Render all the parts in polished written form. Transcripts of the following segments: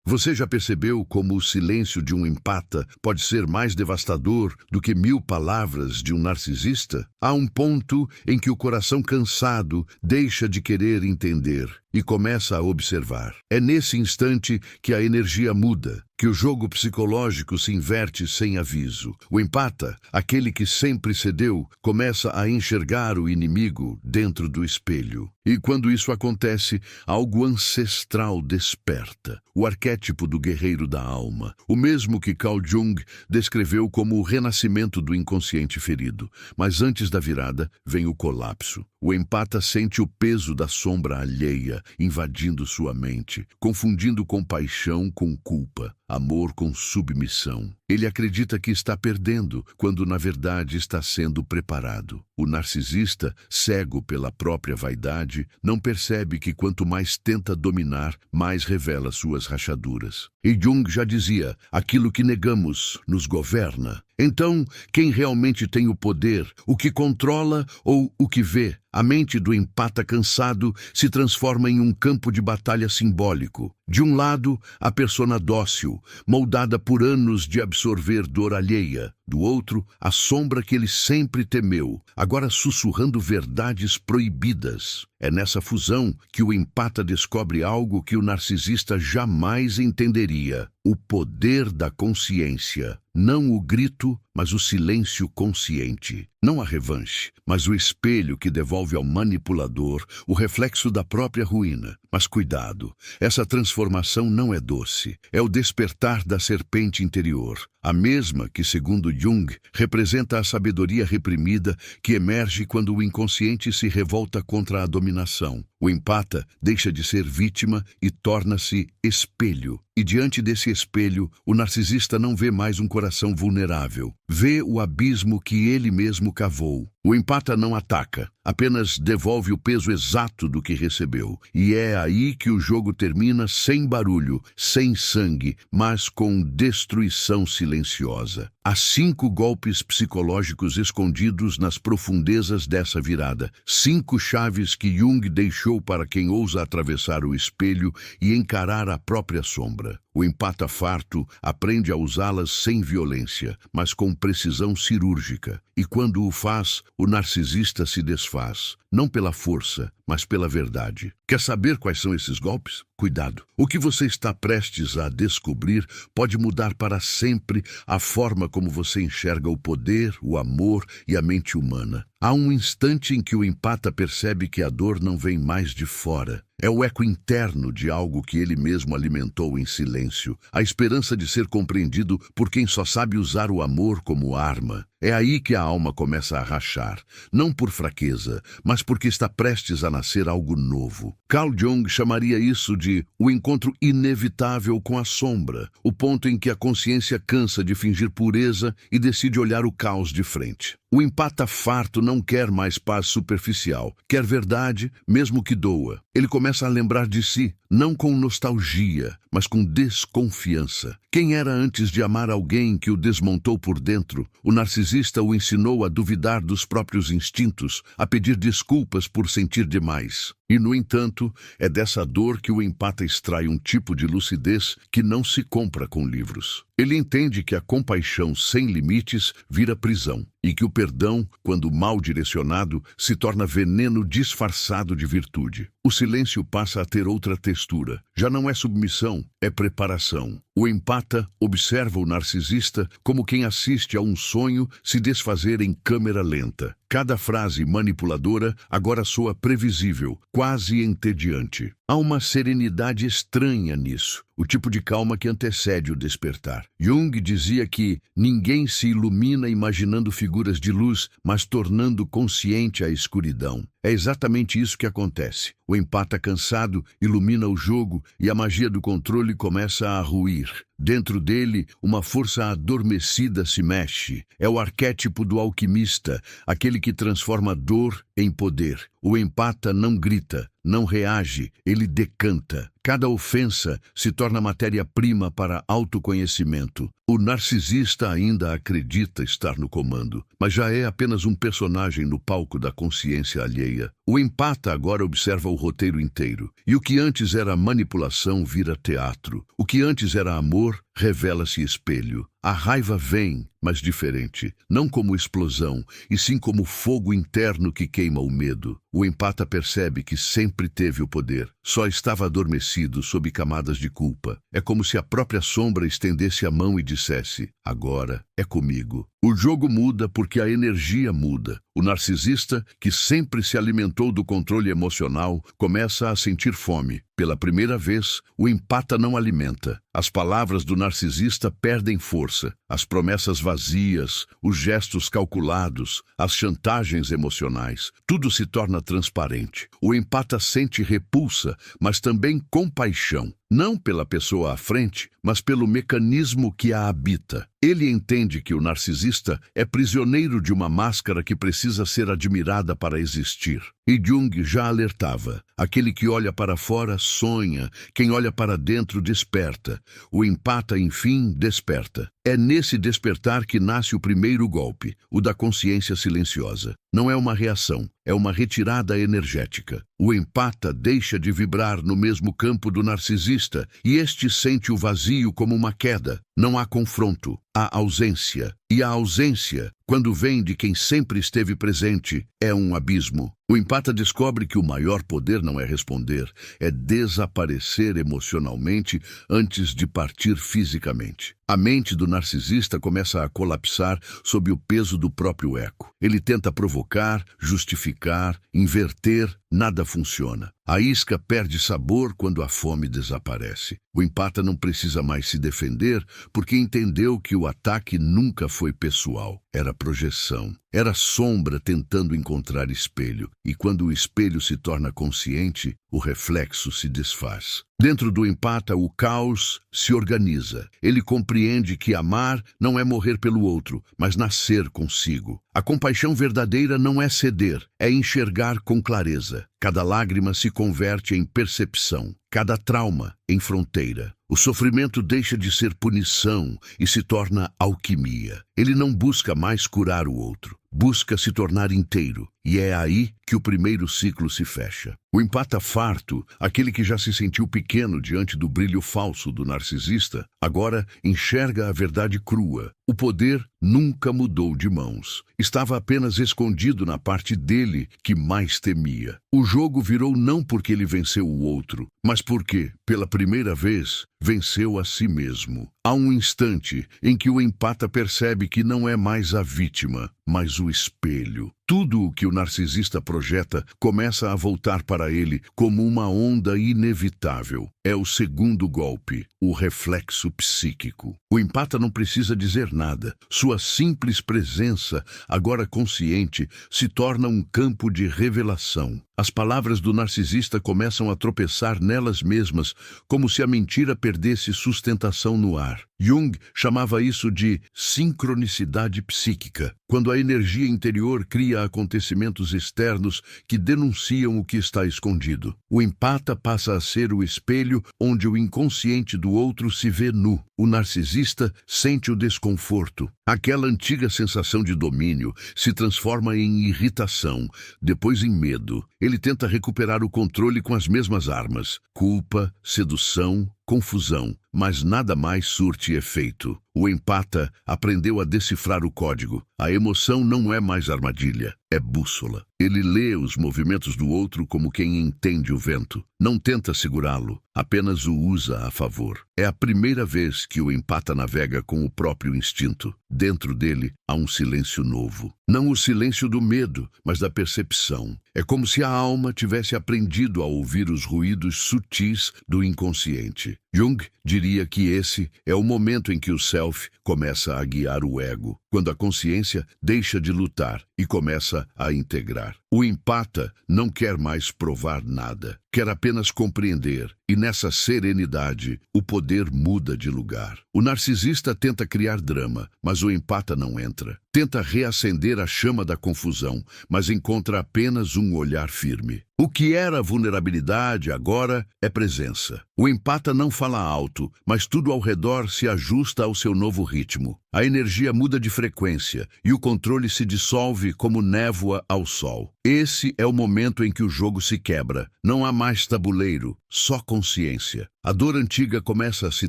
Você já percebeu como o silêncio de um empata pode ser mais devastador do que 1000 palavras de um narcisista? Há um ponto em que o coração cansado deixa de querer entender e começa a observar. É nesse instante que a energia muda, que o jogo psicológico se inverte sem aviso. O empata, aquele que sempre cedeu, começa a enxergar o inimigo dentro do espelho. E quando isso acontece, algo ancestral desperta. O arquétipo do guerreiro da alma, o mesmo que Carl Jung descreveu como o renascimento do inconsciente ferido. Mas antes da virada, vem o colapso. O empata sente o peso da sombra alheia invadindo sua mente, confundindo compaixão com culpa, amor com submissão. Ele acredita que está perdendo, quando na verdade está sendo preparado. O narcisista, cego pela própria vaidade, não percebe que quanto mais tenta dominar, mais revela suas rachaduras. E Jung já dizia, aquilo que negamos nos governa. Então, quem realmente tem o poder, o que controla ou o que vê? A mente do empata cansado se transforma em um campo de batalha simbólico. De um lado, a persona dócil, moldada por anos de absorver dor alheia. Do outro, a sombra que ele sempre temeu, agora sussurrando verdades proibidas. É nessa fusão que o empata descobre algo que o narcisista jamais entenderia: o poder da consciência. Não o grito, mas o silêncio consciente. Não a revanche, mas o espelho que devolve ao manipulador o reflexo da própria ruína. Mas cuidado, essa transformação não é doce. É o despertar da serpente interior. A mesma que, segundo Jung, representa a sabedoria reprimida que emerge quando o inconsciente se revolta contra a dominação. O empata deixa de ser vítima e torna-se espelho. E diante desse espelho, o narcisista não vê mais um coração vulnerável. Vê o abismo que ele mesmo cavou. O empata não ataca, apenas devolve o peso exato do que recebeu. E é aí que o jogo termina sem barulho, sem sangue, mas com destruição silenciosa. Há 5 golpes psicológicos escondidos nas profundezas dessa virada. 5 chaves que Jung deixou para quem ousa atravessar o espelho e encarar a própria sombra. O empata farto aprende a usá-las sem violência, mas com precisão cirúrgica. E quando o faz, o narcisista se desfaz, não pela força, mas pela verdade. Quer saber quais são esses golpes? Cuidado! O que você está prestes a descobrir pode mudar para sempre a forma como você enxerga o poder, o amor e a mente humana. Há um instante em que o empata percebe que a dor não vem mais de fora. É o eco interno de algo que ele mesmo alimentou em silêncio. A esperança de ser compreendido por quem só sabe usar o amor como arma. É aí que a alma começa a rachar, não por fraqueza, mas porque está prestes a nascer algo novo. Carl Jung chamaria isso de o encontro inevitável com a sombra, o ponto em que a consciência cansa de fingir pureza e decide olhar o caos de frente. O empata farto não quer mais paz superficial, quer verdade, mesmo que doa. Ele começa a lembrar de si, não com nostalgia, mas com desconfiança. Quem era antes de amar alguém que o desmontou por dentro? O narcisista o ensinou a duvidar dos próprios instintos, a pedir desculpas por sentir demais. E, no entanto, é dessa dor que o empata extrai um tipo de lucidez que não se compra com livros. Ele entende que a compaixão sem limites vira prisão, e que o perdão, quando mal direcionado, se torna veneno disfarçado de virtude. O silêncio passa a ter outra textura. Já não é submissão, é preparação. O empata observa o narcisista como quem assiste a um sonho se desfazer em câmera lenta. Cada frase manipuladora agora soa previsível, quase entediante. Há uma serenidade estranha nisso, o tipo de calma que antecede o despertar. Jung dizia que ninguém se ilumina imaginando figuras de luz, mas tornando consciente a escuridão. É exatamente isso que acontece. O empata cansado ilumina o jogo e a magia do controle começa a ruir. Dentro dele, uma força adormecida se mexe. É o arquétipo do alquimista, aquele que transforma dor em poder. O empata não grita, não reage, ele decanta. Cada ofensa se torna matéria-prima para autoconhecimento. O narcisista ainda acredita estar no comando, mas já é apenas um personagem no palco da consciência alheia. O empata agora observa o roteiro inteiro, e o que antes era manipulação vira teatro. O que antes era amor revela-se espelho. A raiva vem, mas diferente, não como explosão, e sim como fogo interno que queima o medo. O empata percebe que sempre teve o poder, só estava adormecido sob camadas de culpa. É como se a própria sombra estendesse a mão e dissesse: agora é comigo. O jogo muda porque a energia muda. O narcisista, que sempre se alimentou do controle emocional, começa a sentir fome. Pela primeira vez, o empata não alimenta. As palavras do narcisista perdem força. As promessas vazias, os gestos calculados, as chantagens emocionais, tudo se torna transparente. O empata sente repulsa, mas também compaixão. Não pela pessoa à frente, mas pelo mecanismo que a habita. Ele entende que o narcisista é prisioneiro de uma máscara que precisa ser admirada para existir. E Jung já alertava: aquele que olha para fora sonha, quem olha para dentro desperta. O empata, enfim, desperta. É nesse despertar que nasce o primeiro golpe, o da consciência silenciosa. Não é uma reação, é uma retirada energética. O empata deixa de vibrar no mesmo campo do narcisista e este sente o vazio como uma queda. Não há confronto, há ausência. E a ausência, quando vem de quem sempre esteve presente, é um abismo. O empata descobre que o maior poder não é responder, é desaparecer emocionalmente antes de partir fisicamente. A mente do narcisista começa a colapsar sob o peso do próprio eco. Ele tenta provocar, justificar, inverter, nada funciona. A isca perde sabor quando a fome desaparece. O empata não precisa mais se defender porque entendeu que o ataque nunca foi pessoal. Era projeção. Era sombra tentando encontrar espelho. E quando o espelho se torna consciente, o reflexo se desfaz. Dentro do empata, o caos se organiza. Ele compreende que amar não é morrer pelo outro, mas nascer consigo. A compaixão verdadeira não é ceder, é enxergar com clareza. Cada lágrima se converte em percepção, cada trauma em fronteira. O sofrimento deixa de ser punição e se torna alquimia. Ele não busca mais curar o outro, busca se tornar inteiro. E é aí que o primeiro ciclo se fecha. O empata farto, aquele que já se sentiu pequeno diante do brilho falso do narcisista, agora enxerga a verdade crua. O poder nunca mudou de mãos. Estava apenas escondido na parte dele que mais temia. O jogo virou não porque ele venceu o outro, mas porque, pela primeira vez, venceu a si mesmo. Há um instante em que o empata percebe que não é mais a vítima, mas o espelho. Tudo o que o narcisista projeta começa a voltar para ele como uma onda inevitável. É o segundo golpe, o reflexo psíquico. O empata não precisa dizer nada. Sua simples presença, agora consciente, se torna um campo de revelação. As palavras do narcisista começam a tropeçar nelas mesmas, como se a mentira perdesse sustentação no ar. Jung chamava isso de sincronicidade psíquica, quando a energia interior cria acontecimentos externos que denunciam o que está escondido. O empata passa a ser o espelho onde o inconsciente do outro se vê nu. O narcisista sente o desconforto. Aquela antiga sensação de domínio se transforma em irritação, depois em medo. Ele tenta recuperar o controle com as mesmas armas: culpa, sedução, confusão, mas nada mais surte efeito. O empata aprendeu a decifrar o código. A emoção não é mais armadilha, é bússola. Ele lê os movimentos do outro como quem entende o vento. Não tenta segurá-lo, apenas o usa a favor. É a primeira vez que o empata navega com o próprio instinto. Dentro dele há um silêncio novo. Não o silêncio do medo, mas da percepção. É como se a alma tivesse aprendido a ouvir os ruídos sutis do inconsciente. Jung diria que esse é o momento em que o self começa a guiar o ego, quando a consciência deixa de lutar e começa a integrar. O empata não quer mais provar nada, quer apenas compreender, e nessa serenidade o poder muda de lugar. O narcisista tenta criar drama, mas o empata não entra. Tenta reacender a chama da confusão, mas encontra apenas um olhar firme. O que era vulnerabilidade agora é presença. O empata não fala alto, mas tudo ao redor se ajusta ao seu novo ritmo. A energia muda de frequência e o controle se dissolve como névoa ao sol. Esse é o momento em que o jogo se quebra. Não há mais tabuleiro, só consciência. A dor antiga começa a se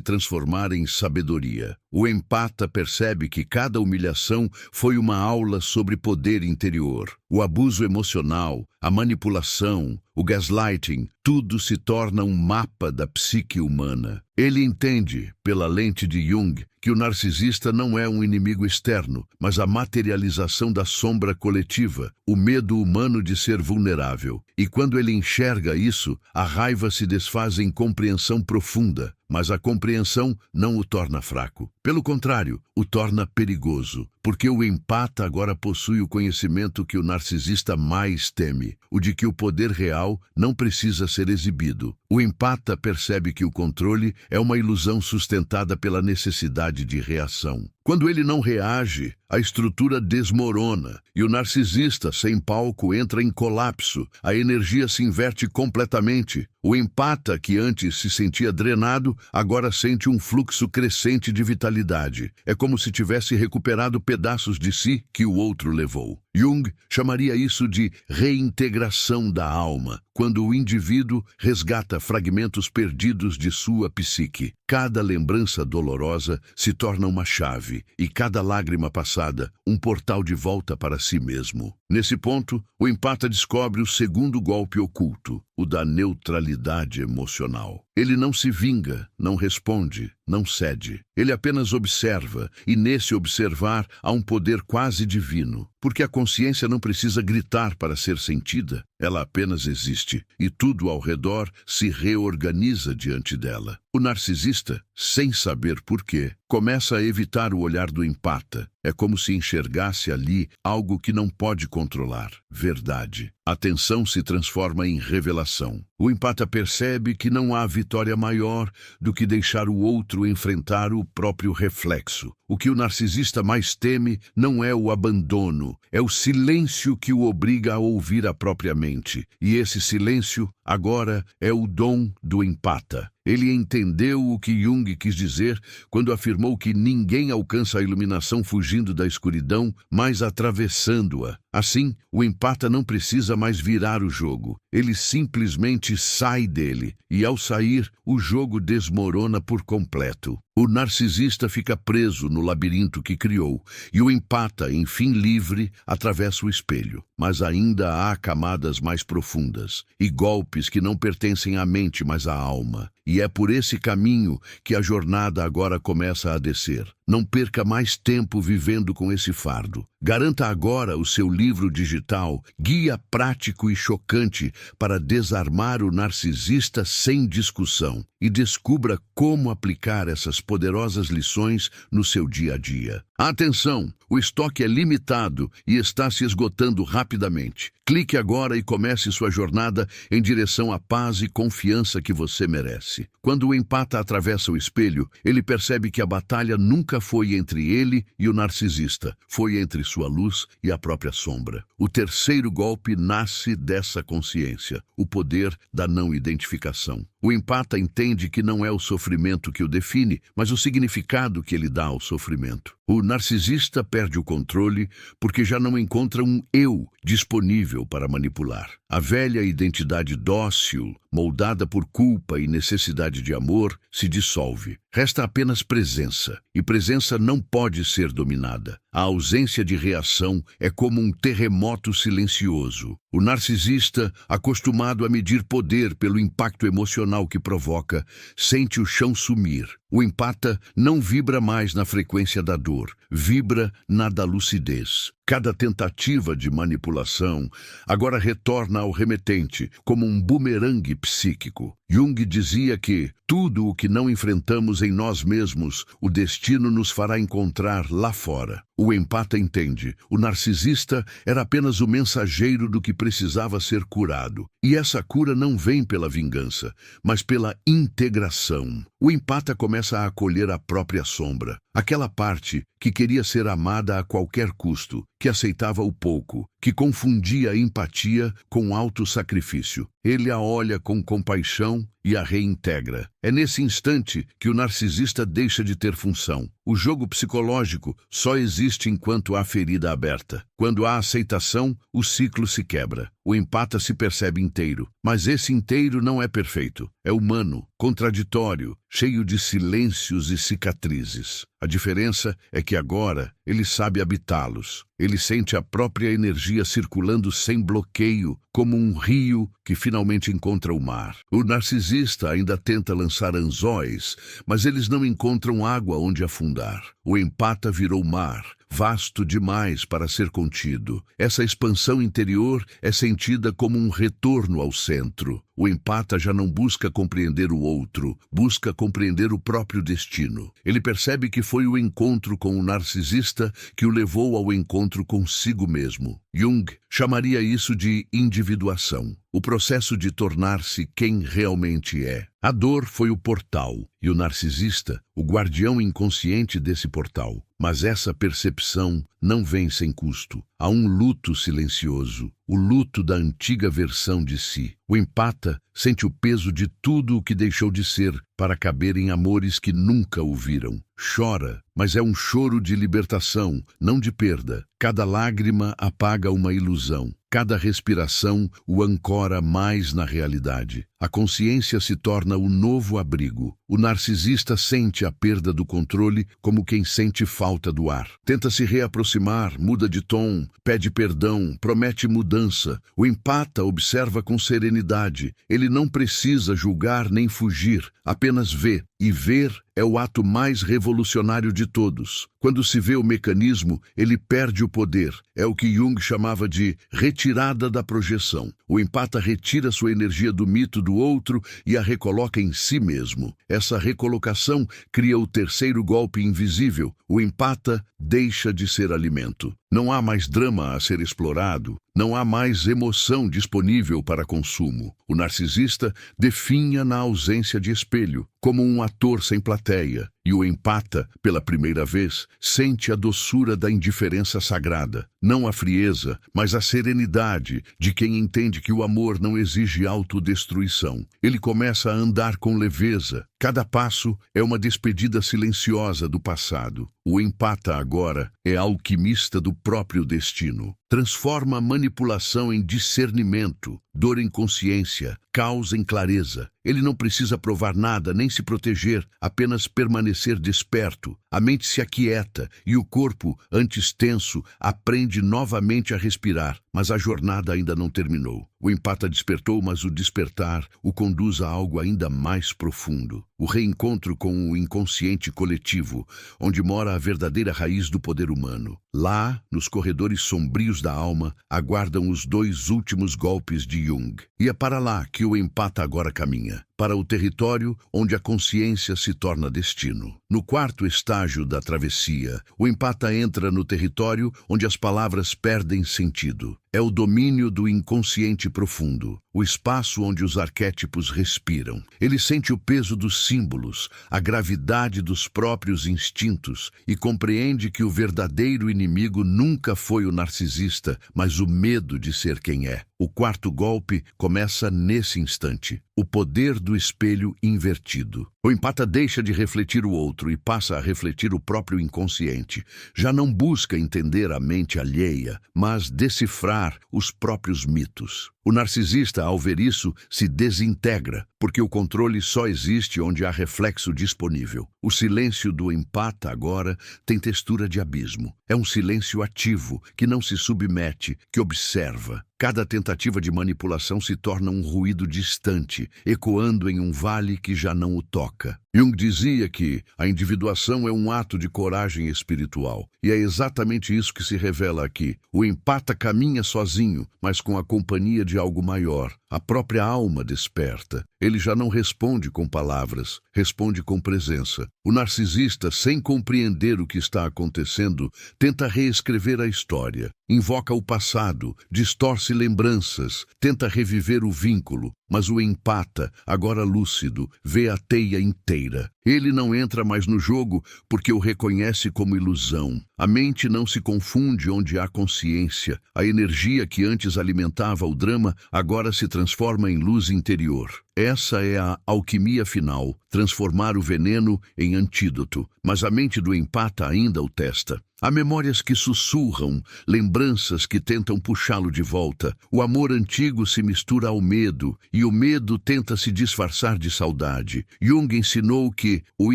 transformar em sabedoria. O empata percebe que cada humilhação foi uma aula sobre poder interior. O abuso emocional, a manipulação, o gaslighting, tudo se torna um mapa da psique humana. Ele entende, pela lente de Jung, que o narcisista não é um inimigo externo, mas a materialização da sombra coletiva, o medo humano de ser vulnerável. E quando ele enxerga isso, a raiva se desfaz em compreensão profunda, mas a compreensão não o torna fraco. Pelo contrário, o torna perigoso, porque o empata agora possui o conhecimento que o narcisista mais teme, o de que o poder real não precisa ser exibido. O empata percebe que o controle é uma ilusão sustentada pela necessidade de reação. Quando ele não reage, a estrutura desmorona e o narcisista, sem palco, entra em colapso. A energia se inverte completamente. O empata, que antes se sentia drenado, agora sente um fluxo crescente de vitalidade. É como se tivesse recuperado pedaços de si que o outro levou. Jung chamaria isso de reintegração da alma, quando o indivíduo resgata fragmentos perdidos de sua psique. Cada lembrança dolorosa se torna uma chave e cada lágrima passada um portal de volta para si mesmo. Nesse ponto, o empata descobre o segundo golpe oculto, o da neutralidade emocional. Ele não se vinga, não responde, não cede. Ele apenas observa, e nesse observar há um poder quase divino, porque a consciência não precisa gritar para ser sentida, ela apenas existe, e tudo ao redor se reorganiza diante dela. O narcisista, sem saber porquê, começa a evitar o olhar do empata. É como se enxergasse ali algo que não pode controlar. Verdade. A tensão se transforma em revelação. O empata percebe que não há vitória maior do que deixar o outro enfrentar o próprio reflexo. O que o narcisista mais teme não é o abandono, é o silêncio que o obriga a ouvir a própria mente. E esse silêncio, agora, é o dom do empata. Ele entendeu o que Jung quis dizer quando afirmou que ninguém alcança a iluminação fugindo da escuridão, mas atravessando-a. Assim, o empata não precisa mais virar o jogo. Ele simplesmente sai dele, e ao sair, o jogo desmorona por completo. O narcisista fica preso no labirinto que criou, e o empata, enfim livre, atravessa o espelho. Mas ainda há camadas mais profundas, e golpes que não pertencem à mente, mas à alma. E é por esse caminho que a jornada agora começa a descer. Não perca mais tempo vivendo com esse fardo. Garanta agora o seu livro digital, Guia Prático e Chocante para Desarmar o Narcisista Sem Discussão, e descubra como aplicar essas poderosas lições no seu dia a dia. Atenção! O estoque é limitado e está se esgotando rapidamente. Clique agora e comece sua jornada em direção à paz e confiança que você merece. Quando o empata atravessa o espelho, ele percebe que a batalha nunca foi entre ele e o narcisista, foi entre sua luz e a própria sombra. O terceiro golpe nasce dessa consciência, o poder da não identificação. O empata entende que não é o sofrimento que o define, mas o significado que ele dá ao sofrimento. O narcisista perde o controle porque já não encontra um eu disponível para manipular. A velha identidade dócil, moldada por culpa e necessidade de amor, se dissolve. Resta apenas presença, e presença não pode ser dominada. A ausência de reação é como um terremoto silencioso. O narcisista, acostumado a medir poder pelo impacto emocional que provoca, sente o chão sumir. O empata não vibra mais na frequência da dor, vibra na da lucidez. Cada tentativa de manipulação agora retorna ao remetente, como um bumerangue psíquico. Jung dizia que tudo o que não enfrentamos em nós mesmos, o destino nos fará encontrar lá fora. O empata entende. O narcisista era apenas o mensageiro do que precisava ser curado. E essa cura não vem pela vingança, mas pela integração. O empata começa a acolher a própria sombra. Aquela parte que queria ser amada a qualquer custo, que aceitava o pouco, que confundia a empatia com autossacrifício. Ele a olha com compaixão e a reintegra. É nesse instante que o narcisista deixa de ter função. O jogo psicológico só existe enquanto há ferida aberta. Quando há aceitação, o ciclo se quebra. O empata se percebe inteiro, mas esse inteiro não é perfeito. É humano, contraditório, cheio de silêncios e cicatrizes. A diferença é que agora ele sabe habitá-los. Ele sente a própria energia circulando sem bloqueio, como um rio que finalmente encontra o mar. O narcisista ainda tenta lançar anzóis, mas eles não encontram água onde afundar. O empata virou mar, vasto demais para ser contido. Essa expansão interior é sentida como um retorno ao centro. O empata já não busca compreender o outro, busca compreender o próprio destino. Ele percebe que foi o encontro com o narcisista que o levou ao encontro consigo mesmo. Jung chamaria isso de individuação, o processo de tornar-se quem realmente é. A dor foi o portal, e o narcisista, o guardião inconsciente desse portal. Mas essa percepção não vem sem custo. Há um luto silencioso, o luto da antiga versão de si. O empata sente o peso de tudo o que deixou de ser para caber em amores que nunca o viram. Chora, mas é um choro de libertação, não de perda. Cada lágrima apaga uma ilusão. Cada respiração o ancora mais na realidade. A consciência se torna o novo abrigo. O narcisista sente a perda do controle como quem sente falta do ar. Tenta se reaproximar, muda de tom, pede perdão, promete mudança. O empata observa com serenidade. Ele não precisa julgar nem fugir, apenas vê. E ver é o ato mais revolucionário de todos. Quando se vê o mecanismo, ele perde o poder. É o que Jung chamava de retirada da projeção. O empata retira sua energia do mito do outro e a recoloca em si mesmo. Essa recolocação cria o terceiro golpe invisível. O empata deixa de ser alimento. Não há mais drama a ser explorado, não há mais emoção disponível para consumo. O narcisista definha na ausência de espelho, como um ator sem plateia, e o empata, pela primeira vez, sente a doçura da indiferença sagrada, não a frieza, mas a serenidade de quem entende que o amor não exige autodestruição. Ele começa a andar com leveza. Cada passo é uma despedida silenciosa do passado. O empata agora é alquimista do próprio destino. Transforma a manipulação em discernimento, dor em consciência, caos em clareza. Ele não precisa provar nada nem se proteger, apenas permanecer desperto. A mente se aquieta e o corpo, antes tenso, aprende novamente a respirar. Mas a jornada ainda não terminou. O empata despertou, mas o despertar o conduz a algo ainda mais profundo. O reencontro com o inconsciente coletivo, onde mora a verdadeira raiz do poder humano. Lá, nos corredores sombrios da alma, aguardam os dois últimos golpes de Jung. E é para lá que o empata agora caminha, para o território onde a consciência se torna destino. No quarto estágio da travessia, o empata entra no território onde as palavras perdem sentido. É o domínio do inconsciente profundo, o espaço onde os arquétipos respiram. Ele sente o peso dos símbolos, a gravidade dos próprios instintos e compreende que o verdadeiro inimigo nunca foi o narcisista, mas o medo de ser quem é. O quarto golpe começa nesse instante, o poder do espelho invertido. O empata deixa de refletir o outro e passa a refletir o próprio inconsciente. Já não busca entender a mente alheia, mas decifrar os próprios mitos. O narcisista, ao ver isso, se desintegra, porque o controle só existe onde há reflexo disponível. O silêncio do empata agora tem textura de abismo. É um silêncio ativo, que não se submete, que observa. Cada tentativa de manipulação se torna um ruído distante, ecoando em um vale que já não o toca. Jung dizia que a individuação é um ato de coragem espiritual, e é exatamente isso que se revela aqui. O empata caminha sozinho, mas com a companhia de algo maior. A própria alma desperta. Ele já não responde com palavras, responde com presença. O narcisista, sem compreender o que está acontecendo, tenta reescrever a história. Invoca o passado, distorce lembranças, tenta reviver o vínculo, mas o empata, agora lúcido, vê a teia inteira. Ele não entra mais no jogo porque o reconhece como ilusão. A mente não se confunde onde há consciência. A energia que antes alimentava o drama agora se transforma em luz interior. Essa é a alquimia final, transformar o veneno em antídoto. Mas a mente do empata ainda o testa. Há memórias que sussurram, lembranças que tentam puxá-lo de volta. O amor antigo se mistura ao medo, e o medo tenta se disfarçar de saudade. Jung ensinou que o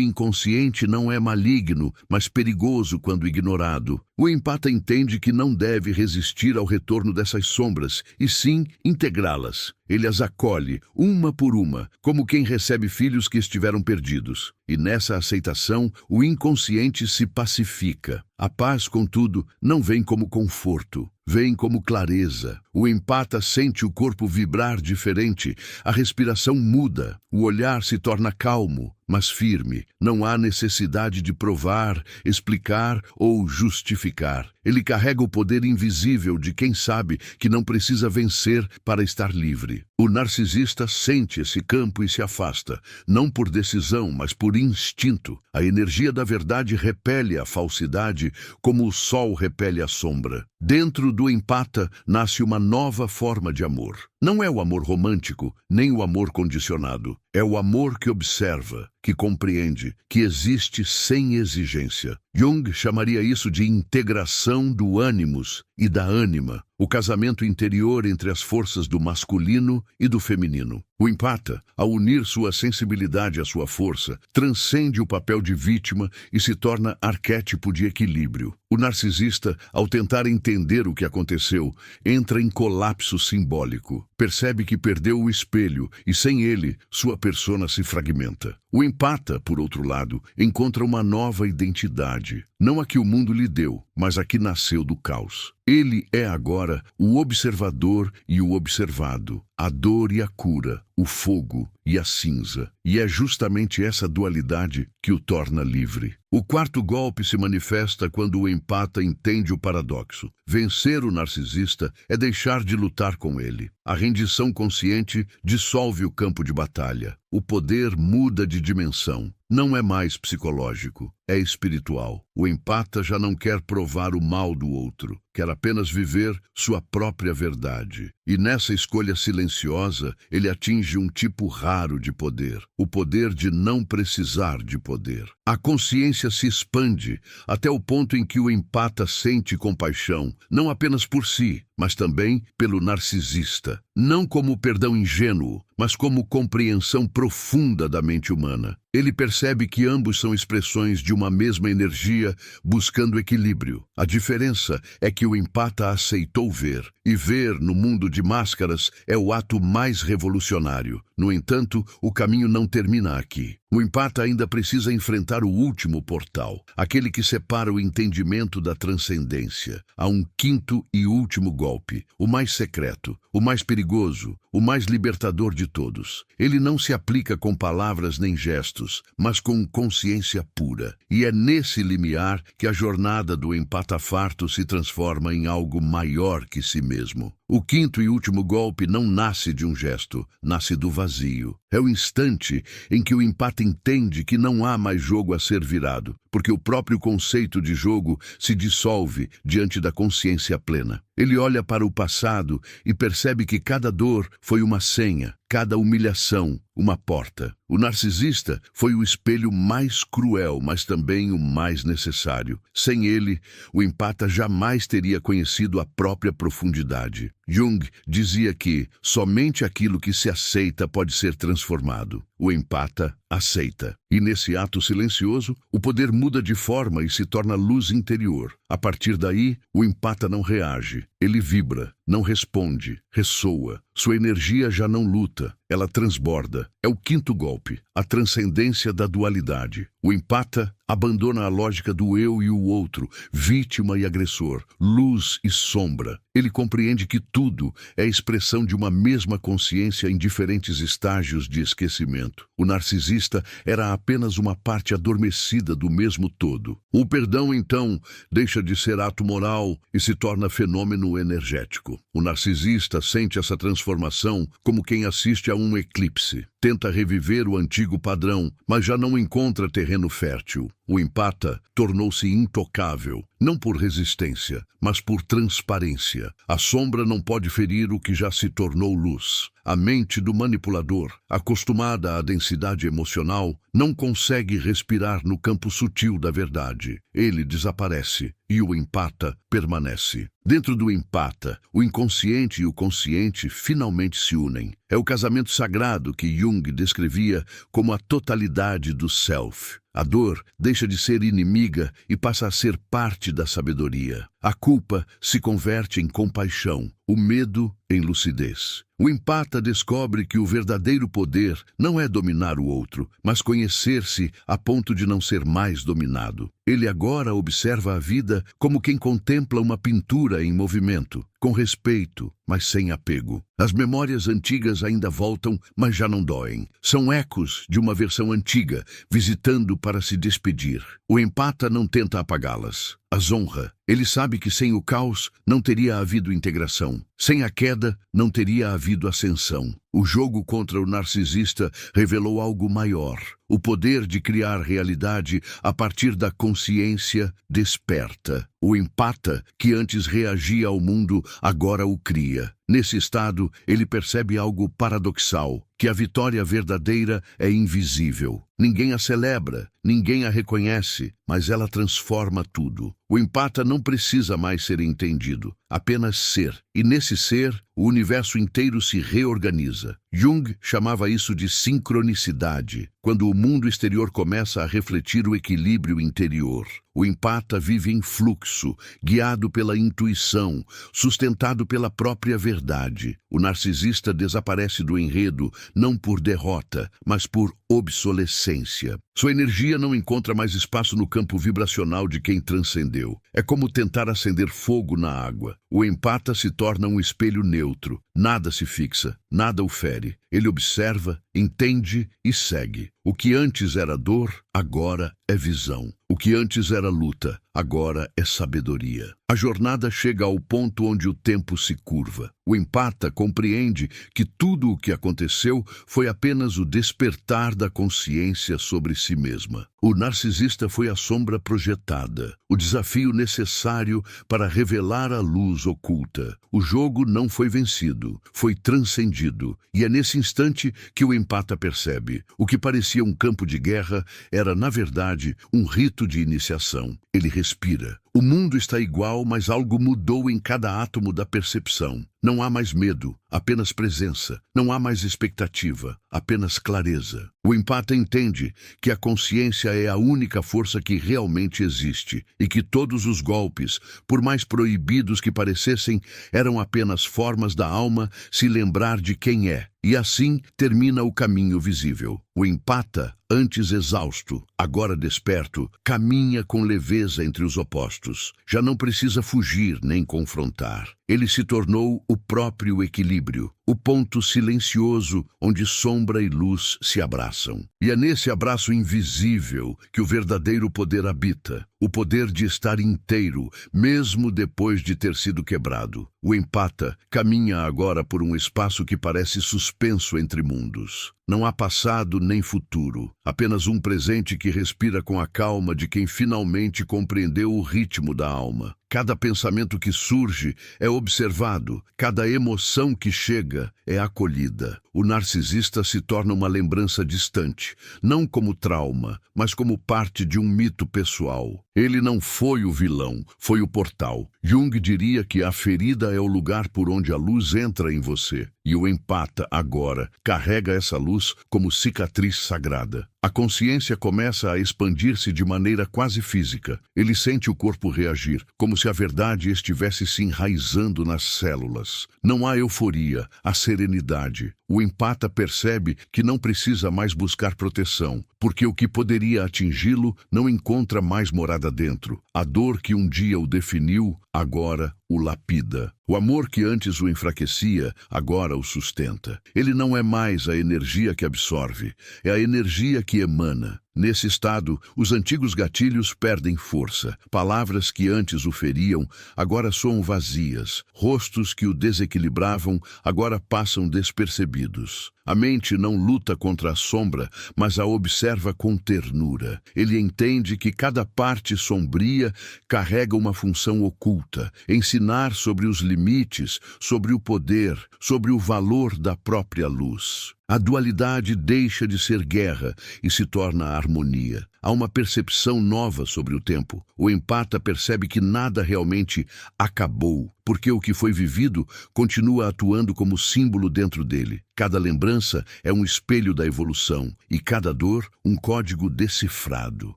inconsciente não é maligno, mas perigoso quando ignorado. O empata entende que não deve resistir ao retorno dessas sombras, e sim integrá-las. Ele as acolhe, uma por uma, como quem recebe filhos que estiveram perdidos. E nessa aceitação, o inconsciente se pacifica. A paz, contudo, não vem como conforto, vem como clareza. O empata sente o corpo vibrar diferente, a respiração muda, o olhar se torna calmo, mas firme. Não há necessidade de provar, explicar ou justificar. Ele carrega o poder invisível de quem sabe que não precisa vencer para estar livre. O narcisista sente esse campo e se afasta, não por decisão, mas por instinto. A energia da verdade repele a falsidade como o sol repele a sombra. Dentro do empata nasce uma nova forma de amor. Não é o amor romântico, nem o amor condicionado. É o amor que observa, que compreende, que existe sem exigência. Jung chamaria isso de integração do ânimos e da ânima, o casamento interior entre as forças do masculino e do feminino. O empata, ao unir sua sensibilidade à sua força, transcende o papel de vítima e se torna arquétipo de equilíbrio. O narcisista, ao tentar entender o que aconteceu, entra em colapso simbólico. Percebe que perdeu o espelho e, sem ele, sua persona se fragmenta. O empata, por outro lado, encontra uma nova identidade. Não a que o mundo lhe deu, mas a que nasceu do caos. Ele é agora o observador e o observado, a dor e a cura, o fogo e a cinza. E é justamente essa dualidade que o torna livre. O quarto golpe se manifesta quando o empata entende o paradoxo. Vencer o narcisista é deixar de lutar com ele. A rendição consciente dissolve o campo de batalha. O poder muda de dimensão. Não é mais psicológico, é espiritual. O empata já não quer provar o mal do outro, quer apenas viver sua própria verdade. E nessa escolha silenciosa, ele atinge um tipo raro de poder, o poder de não precisar de poder. A consciência se expande até o ponto em que o empata sente compaixão, não apenas por si, mas também pelo narcisista. Não como perdão ingênuo, mas como compreensão profunda da mente humana. Ele percebe que ambos são expressões de uma mesma energia buscando equilíbrio. A diferença é que o empata aceitou ver, e ver no mundo de máscaras é o ato mais revolucionário. No entanto, o caminho não termina aqui. O empata ainda precisa enfrentar o último portal, aquele que separa o entendimento da transcendência. Há um quinto e último golpe, o mais secreto, o mais perigoso, o mais libertador de todos. Ele não se aplica com palavras nem gestos, mas com consciência pura. E é nesse limiar que a jornada do empata farto se transforma em algo maior que si mesmo. O quinto e último golpe não nasce de um gesto, nasce do vazio. É o instante em que o empata entende que não há mais jogo a ser virado, porque o próprio conceito de jogo se dissolve diante da consciência plena. Ele olha para o passado e percebe que cada dor foi uma senha, cada humilhação uma porta. O narcisista foi o espelho mais cruel, mas também o mais necessário. Sem ele, o empata jamais teria conhecido a própria profundidade. Jung dizia que somente aquilo que se aceita pode ser transformado. O empata aceita. E nesse ato silencioso, o poder muda de forma e se torna luz interior. A partir daí, o empata não reage. Ele vibra, não responde, ressoa. Sua energia já não luta, ela transborda. É o quinto golpe, a transcendência da dualidade. O empata abandona a lógica do eu e o outro, vítima e agressor, luz e sombra. Ele compreende que tudo é expressão de uma mesma consciência em diferentes estágios de esquecimento. O narcisista era apenas uma parte adormecida do mesmo todo. O perdão, então, deixa de ser ato moral e se torna fenômeno plano energético. O narcisista sente essa transformação como quem assiste a um eclipse. Tenta reviver o antigo padrão, mas já não encontra terreno fértil. O empata tornou-se intocável, não por resistência, mas por transparência. A sombra não pode ferir o que já se tornou luz. A mente do manipulador, acostumada à densidade emocional, não consegue respirar no campo sutil da verdade. Ele desaparece e o empata permanece. Dentro do empata, o inconsciente e o consciente finalmente se unem. É o casamento sagrado que Jung descrevia como a totalidade do self. A dor deixa de ser inimiga e passa a ser parte da sabedoria. A culpa se converte em compaixão, o medo em lucidez. O empata descobre que o verdadeiro poder não é dominar o outro, mas conhecer-se a ponto de não ser mais dominado. Ele agora observa a vida como quem contempla uma pintura em movimento, com respeito, mas sem apego. As memórias antigas ainda voltam, mas já não doem. São ecos de uma versão antiga, visitando para se despedir. O empata não tenta apagá-las. As honra. Ele sabe que sem o caos não teria havido integração. Sem a queda não teria havido ascensão. O jogo contra o narcisista revelou algo maior. O poder de criar realidade a partir da consciência desperta. O empata, que antes reagia ao mundo, agora o cria. Nesse estado, ele percebe algo paradoxal, que a vitória verdadeira é invisível. Ninguém a celebra, ninguém a reconhece, mas ela transforma tudo. O empata não precisa mais ser entendido, apenas ser. E nesse ser, o universo inteiro se reorganiza. Jung chamava isso de sincronicidade, quando o mundo exterior começa a refletir o equilíbrio interior. O empata vive em fluxo, guiado pela intuição, sustentado pela própria verdade. O narcisista desaparece do enredo, não por derrota, mas por obsolescência. Sua energia não encontra mais espaço no campo vibracional de quem transcendeu. É como tentar acender fogo na água. O empata se torna um espelho neutro. Nada se fixa, nada o fere. Ele observa, entende e segue. O que antes era dor, agora é visão. O que antes era luta, agora é sabedoria. A jornada chega ao ponto onde o tempo se curva. O empata compreende que tudo o que aconteceu foi apenas o despertar da consciência sobre si mesma. O narcisista foi a sombra projetada, o desafio necessário para revelar a luz oculta. O jogo não foi vencido, foi transcendido, e é nesse instante que o empata percebe. O que parecia um campo de guerra era, na verdade, um rito de iniciação. Ele respira. O mundo está igual, mas algo mudou em cada átomo da percepção. Não há mais medo, apenas presença. Não há mais expectativa, apenas clareza. O empata entende que a consciência é a única força que realmente existe e que todos os golpes, por mais proibidos que parecessem, eram apenas formas da alma se lembrar de quem é. E assim termina o caminho visível. O empata, antes exausto, agora desperto, caminha com leveza entre os opostos. Já não precisa fugir nem confrontar. Ele se tornou o próprio equilíbrio, o ponto silencioso onde sombra e luz se abraçam. E é nesse abraço invisível que o verdadeiro poder habita, o poder de estar inteiro, mesmo depois de ter sido quebrado. O empata caminha agora por um espaço que parece suspenso entre mundos. Não há passado nem futuro, apenas um presente que respira com a calma de quem finalmente compreendeu o ritmo da alma. Cada pensamento que surge é observado, cada emoção que chega é acolhida. O narcisista se torna uma lembrança distante, não como trauma, mas como parte de um mito pessoal. Ele não foi o vilão, foi o portal. Jung diria que a ferida é o lugar por onde a luz entra em você, e o empata agora carrega essa luz como cicatriz sagrada. A consciência começa a expandir-se de maneira quase física. Ele sente o corpo reagir, como se a verdade estivesse se enraizando nas células. Não há euforia, há serenidade. O empata percebe que não precisa mais buscar proteção, porque o que poderia atingi-lo não encontra mais morada dentro. A dor que um dia o definiu, agora o lapida. O amor que antes o enfraquecia, agora o sustenta. Ele não é mais a energia que absorve, é a energia que emana. Nesse estado, os antigos gatilhos perdem força. Palavras que antes o feriam, agora soam vazias. Rostos que o desequilibravam, agora passam despercebidos. A mente não luta contra a sombra, mas a observa com ternura. Ele entende que cada parte sombria carrega uma função oculta, ensinar sobre os limites, sobre o poder, sobre o valor da própria luz. A dualidade deixa de ser guerra e se torna harmonia. Há uma percepção nova sobre o tempo. O empata percebe que nada realmente acabou, porque o que foi vivido continua atuando como símbolo dentro dele. Cada lembrança é um espelho da evolução e cada dor um código decifrado.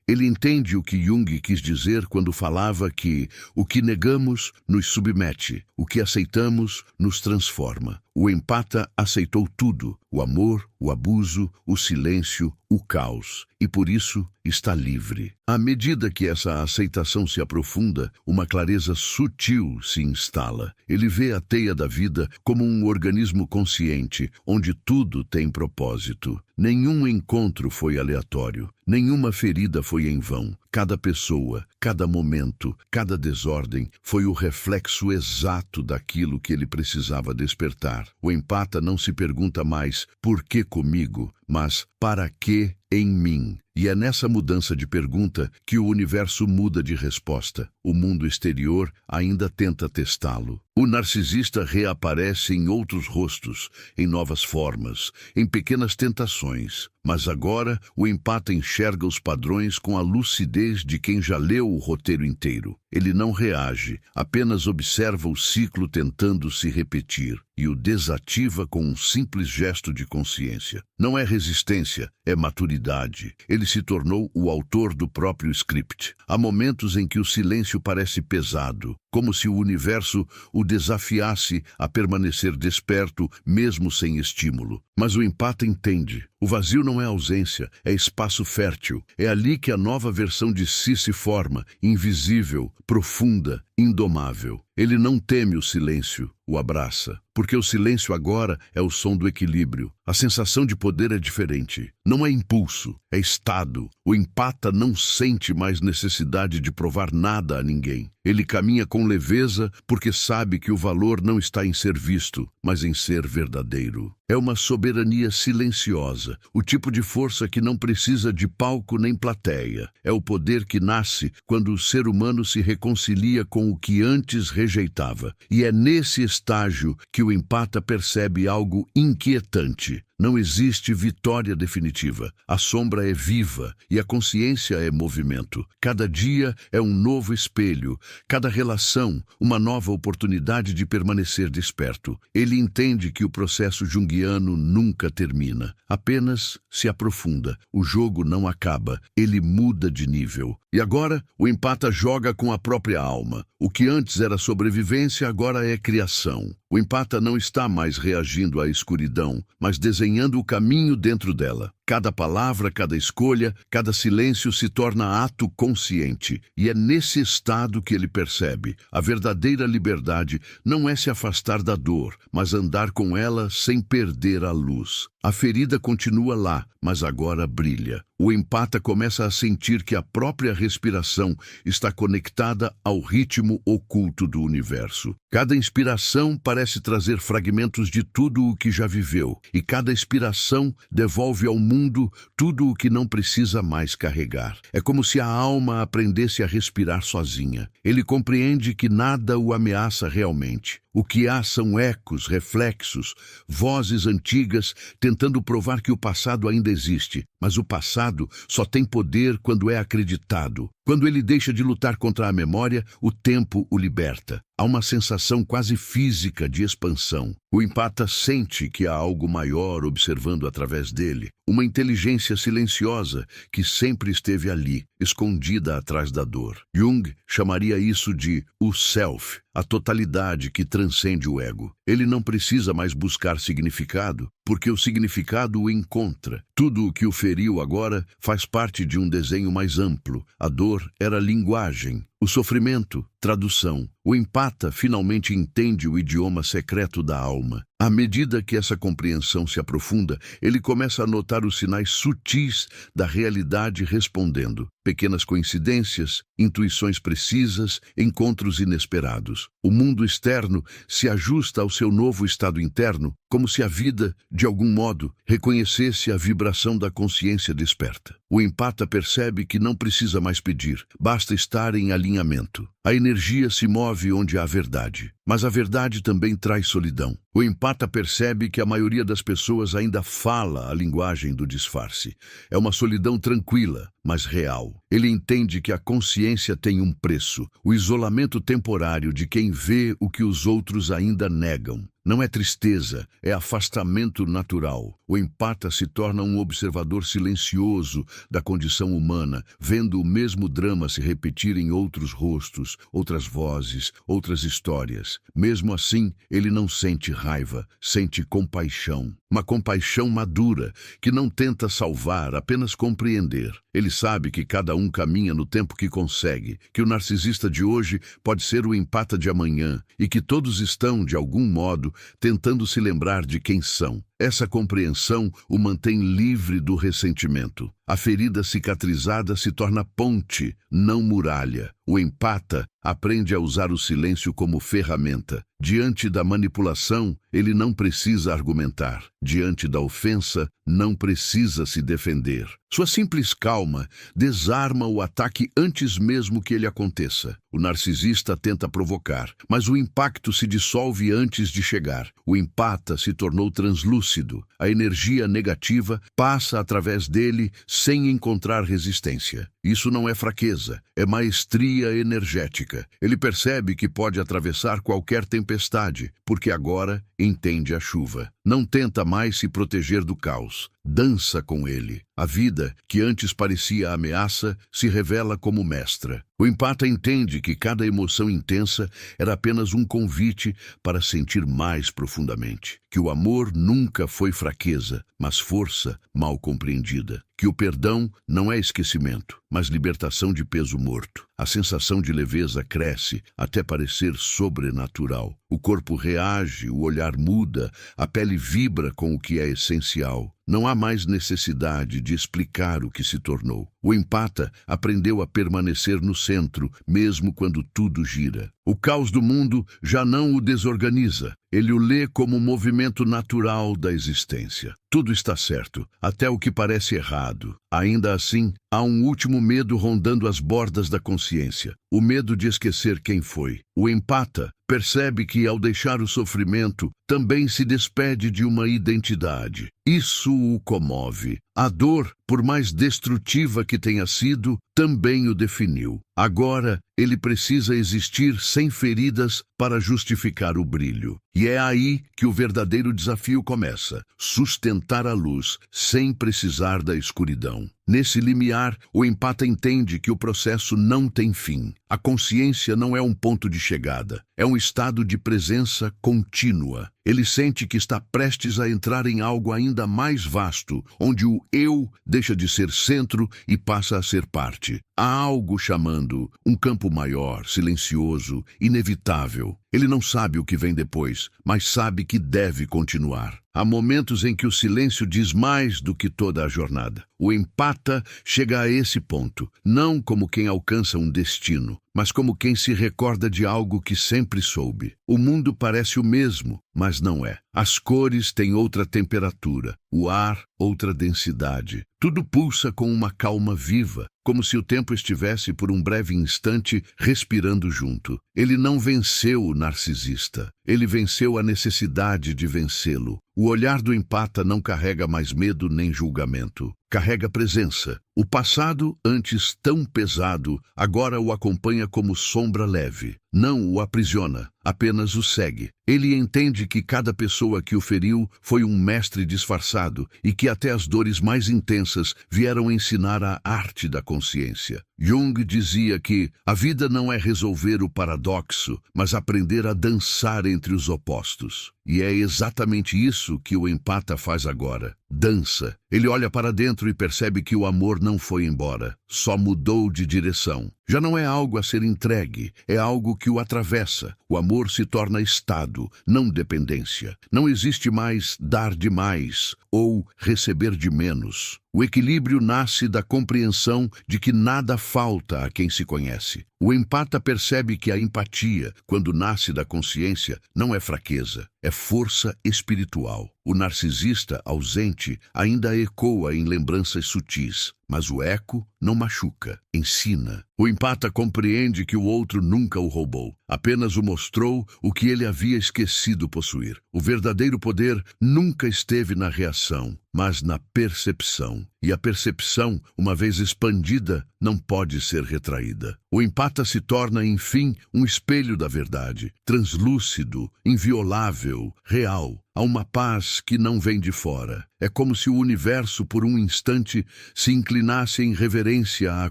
Ele entende o que Jung quis dizer quando falava que o que negamos nos submete, o que aceitamos nos transforma. O empata aceitou tudo: o amor, o abuso, o silêncio, o caos, e por isso está livre. À medida que essa aceitação se aprofunda, uma clareza sutil se instala. Ele vê a teia da vida como um organismo consciente, onde tudo tem propósito. Nenhum encontro foi aleatório, nenhuma ferida foi em vão. Cada pessoa, cada momento, cada desordem foi o reflexo exato daquilo que ele precisava despertar. O empata não se pergunta mais por que comigo, mas para que em mim. E é nessa mudança de pergunta que o universo muda de resposta. O mundo exterior ainda tenta testá-lo. O narcisista reaparece em outros rostos, em novas formas, em pequenas tentações. Mas agora o empata enxerga os padrões com a lucidez de quem já leu o roteiro inteiro. Ele não reage, apenas observa o ciclo tentando se repetir e o desativa com um simples gesto de consciência. Não é resistência, é maturidade. Ele se tornou o autor do próprio script. Há momentos em que o silêncio parece pesado, como se o universo o desafiasse a permanecer desperto, mesmo sem estímulo. Mas o empata entende. O vazio não é ausência, é espaço fértil. É ali que a nova versão de si se forma, invisível, profunda, indomável. Ele não teme o silêncio, o abraça, porque o silêncio agora é o som do equilíbrio. A sensação de poder é diferente. Não é impulso, é estado. O empata não sente mais necessidade de provar nada a ninguém. Ele caminha com leveza porque sabe que o valor não está em ser visto, mas em ser verdadeiro. É uma soberania silenciosa, o tipo de força que não precisa de palco nem plateia. É o poder que nasce quando o ser humano se reconcilia com o que antes rejeitava. E é nesse estágio que o empata percebe algo inquietante. Não existe vitória definitiva. A sombra é viva e a consciência é movimento. Cada dia é um novo espelho, cada relação, uma nova oportunidade de permanecer desperto. Ele entende que o processo junguiano nunca termina, apenas se aprofunda. O jogo não acaba, ele muda de nível. E agora, o empata joga com a própria alma. O que antes era sobrevivência, agora é criação. O empata não está mais reagindo à escuridão, mas desenhando o caminho dentro dela. Cada palavra, cada escolha, cada silêncio se torna ato consciente. E é nesse estado que ele percebe: a verdadeira liberdade não é se afastar da dor, mas andar com ela sem perder a luz. A ferida continua lá, mas agora brilha. O empata começa a sentir que a própria respiração está conectada ao ritmo oculto do universo. Cada inspiração parece trazer fragmentos de tudo o que já viveu, e cada expiração devolve ao mundo tudo o que não precisa mais carregar. É como se a alma aprendesse a respirar sozinha. Ele compreende que nada o ameaça realmente. O que há são ecos, reflexos, vozes antigas tentando provar que o passado ainda existe. Mas o passado só tem poder quando é acreditado. Quando ele deixa de lutar contra a memória, o tempo o liberta. Há uma sensação quase física de expansão. O empata sente que há algo maior observando através dele. Uma inteligência silenciosa que sempre esteve ali, escondida atrás da dor. Jung chamaria isso de o self, a totalidade que transcende o ego. Ele não precisa mais buscar significado, porque o significado o encontra. Tudo o que o feriu agora faz parte de um desenho mais amplo. A dor era linguagem, o sofrimento, tradução. O empata finalmente entende o idioma secreto da alma. À medida que essa compreensão se aprofunda, ele começa a notar os sinais sutis da realidade respondendo. Pequenas coincidências, intuições precisas, encontros inesperados. O mundo externo se ajusta ao seu novo estado interno, como se a vida, de algum modo, reconhecesse a vibração da consciência desperta. O empata percebe que não precisa mais pedir, basta estar em alinhamento. A energia se move onde há verdade, mas a verdade também traz solidão. O empata percebe que a maioria das pessoas ainda fala a linguagem do disfarce. É uma solidão tranquila, mas real. Ele entende que a consciência tem um preço, o isolamento temporário de quem vê o que os outros ainda negam. Não é tristeza, é afastamento natural. O empata se torna um observador silencioso da condição humana, vendo o mesmo drama se repetir em outros rostos, outras vozes, outras histórias. Mesmo assim, ele não sente raiva, sente compaixão. Uma compaixão madura, que não tenta salvar, apenas compreender. Ele sabe que cada um caminha no tempo que consegue, que o narcisista de hoje pode ser o empata de amanhã e que todos estão, de algum modo, tentando se lembrar de quem são. Essa compreensão o mantém livre do ressentimento. A ferida cicatrizada se torna ponte, não muralha. O empata aprende a usar o silêncio como ferramenta. Diante da manipulação, ele não precisa argumentar. Diante da ofensa, não precisa se defender. Sua simples calma desarma o ataque antes mesmo que ele aconteça. O narcisista tenta provocar, mas o impacto se dissolve antes de chegar. O empata se tornou translúcido. A energia negativa passa através dele sem encontrar resistência. Isso não é fraqueza, é maestria energética. Ele percebe que pode atravessar qualquer tempestade, porque agora entende a chuva. Não tenta mais se proteger do caos. Dança com ele. A vida, que antes parecia ameaça, se revela como mestra. O empata entende que cada emoção intensa era apenas um convite para sentir mais profundamente. Que o amor nunca foi fraqueza, mas força mal compreendida. Que o perdão não é esquecimento, mas libertação de peso morto. A sensação de leveza cresce até parecer sobrenatural. O corpo reage, o olhar muda, a pele vibra com o que é essencial. Não há mais necessidade de explicar o que se tornou. O empata aprendeu a permanecer no centro, mesmo quando tudo gira. O caos do mundo já não o desorganiza. Ele o lê como um movimento natural da existência. Tudo está certo, até o que parece errado. Ainda assim, há um último medo rondando as bordas da consciência. O medo de esquecer quem foi. O empata percebe que, ao deixar o sofrimento, também se despede de uma identidade. Isso o comove. A dor, por mais destrutiva que tenha sido, também o definiu. Agora, ele precisa existir sem feridas para justificar o brilho. E é aí que o verdadeiro desafio começa: sustentar a luz sem precisar da escuridão. Nesse limiar, o empata entende que o processo não tem fim. A consciência não é um ponto de chegada, é um estado de presença contínua. Ele sente que está prestes a entrar em algo ainda mais vasto, onde o eu deixa de ser centro e passa a ser parte. Há algo chamando, um campo maior, silencioso, inevitável. Ele não sabe o que vem depois, mas sabe que deve continuar. Há momentos em que o silêncio diz mais do que toda a jornada. O empata chega a esse ponto, não como quem alcança um destino, mas como quem se recorda de algo que sempre soube. O mundo parece o mesmo, mas não é. As cores têm outra temperatura, o ar, outra densidade. Tudo pulsa com uma calma viva, como se o tempo estivesse por um breve instante respirando junto. Ele não venceu o narcisista, ele venceu a necessidade de vencê-lo. O olhar do empata não carrega mais medo nem julgamento. Carrega presença. O passado, antes tão pesado, agora o acompanha como sombra leve. Não o aprisiona, apenas o segue. Ele entende que cada pessoa que o feriu foi um mestre disfarçado e que até as dores mais intensas vieram ensinar a arte da consciência. Jung dizia que a vida não é resolver o paradoxo, mas aprender a dançar entre os opostos. E é exatamente isso que o empata faz agora. Dança. Ele olha para dentro e percebe que o amor não foi embora, só mudou de direção. Já não é algo a ser entregue, é algo que o atravessa. O amor se torna estado, não dependência. Não existe mais dar demais ou receber de menos. O equilíbrio nasce da compreensão de que nada falta a quem se conhece. O empata percebe que a empatia, quando nasce da consciência, não é fraqueza, é força espiritual. O narcisista, ausente, ainda ecoa em lembranças sutis, mas o eco não machuca, ensina. O empata compreende que o outro nunca o roubou, apenas o mostrou o que ele havia esquecido possuir. O verdadeiro poder nunca esteve na reação, mas na percepção. E a percepção, uma vez expandida, não pode ser retraída. O empata se torna, enfim, um espelho da verdade, translúcido, inviolável, real. Há uma paz que não vem de fora. É como se o universo, por um instante, se inclinasse em reverência à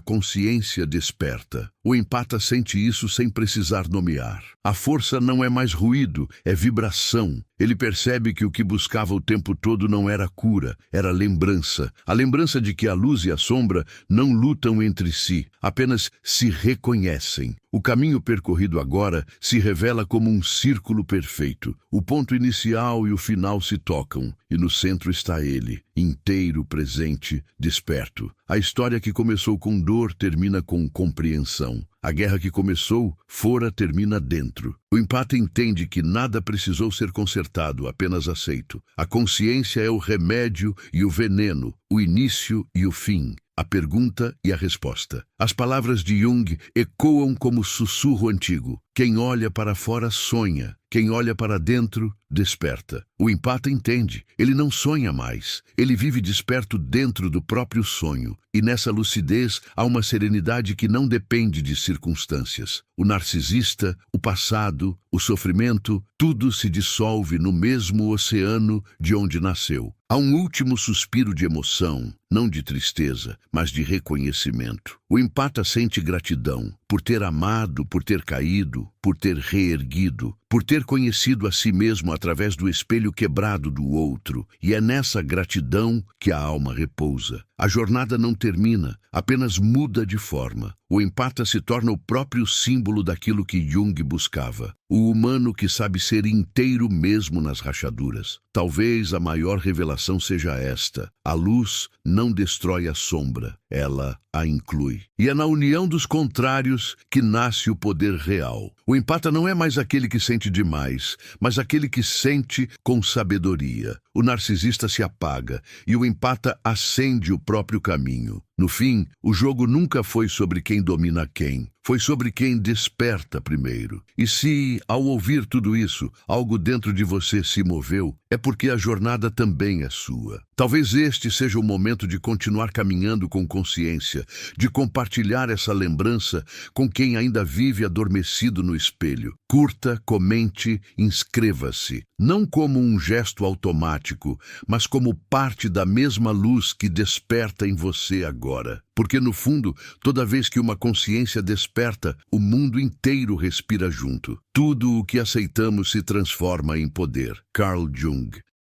consciência desperta. O empata sente isso sem precisar nomear. A força não é mais ruído, é vibração. Ele percebe que o que buscava o tempo todo não era cura, era lembrança. A lembrança de que a luz e a sombra não lutam entre si, apenas se reconhecem. O caminho percorrido agora se revela como um círculo perfeito. O ponto inicial e o final se tocam, e no centro está ele, inteiro, presente, desperto. A história que começou com dor termina com compreensão. A guerra que começou fora termina dentro. O empata entende que nada precisou ser consertado, apenas aceito. A consciência é o remédio e o veneno, o início e o fim, a pergunta e a resposta. As palavras de Jung ecoam como sussurro antigo. Quem olha para fora sonha, quem olha para dentro desperta. O empata entende, ele não sonha mais, ele vive desperto dentro do próprio sonho. E nessa lucidez há uma serenidade que não depende de circunstâncias. O narcisista, o passado, o sofrimento, tudo se dissolve no mesmo oceano de onde nasceu. Há um último suspiro de emoção, não de tristeza, mas de reconhecimento. O empata sente gratidão por ter amado, por ter caído, por ter reerguido, por ter conhecido a si mesmo através do espelho quebrado do outro. E é nessa gratidão que a alma repousa. A jornada não termina, apenas muda de forma. O empata se torna o próprio símbolo daquilo que Jung buscava. O humano que sabe ser inteiro mesmo nas rachaduras. Talvez a maior revelação seja esta: a luz não destrói a sombra, ela a inclui. E é na união dos contrários que nasce o poder real. O empata não é mais aquele que sente demais, mas aquele que sente com sabedoria. O narcisista se apaga e o empata acende o próprio caminho. No fim, o jogo nunca foi sobre quem domina quem. Foi sobre quem desperta primeiro. E se, ao ouvir tudo isso, algo dentro de você se moveu, é porque a jornada também é sua. Talvez este seja o momento de continuar caminhando com consciência, de compartilhar essa lembrança com quem ainda vive adormecido no espelho. Curta, comente, inscreva-se. Não como um gesto automático, mas como parte da mesma luz que desperta em você agora. Porque, no fundo, toda vez que uma consciência desperta, o mundo inteiro respira junto. Tudo o que aceitamos se transforma em poder. Carl Jung.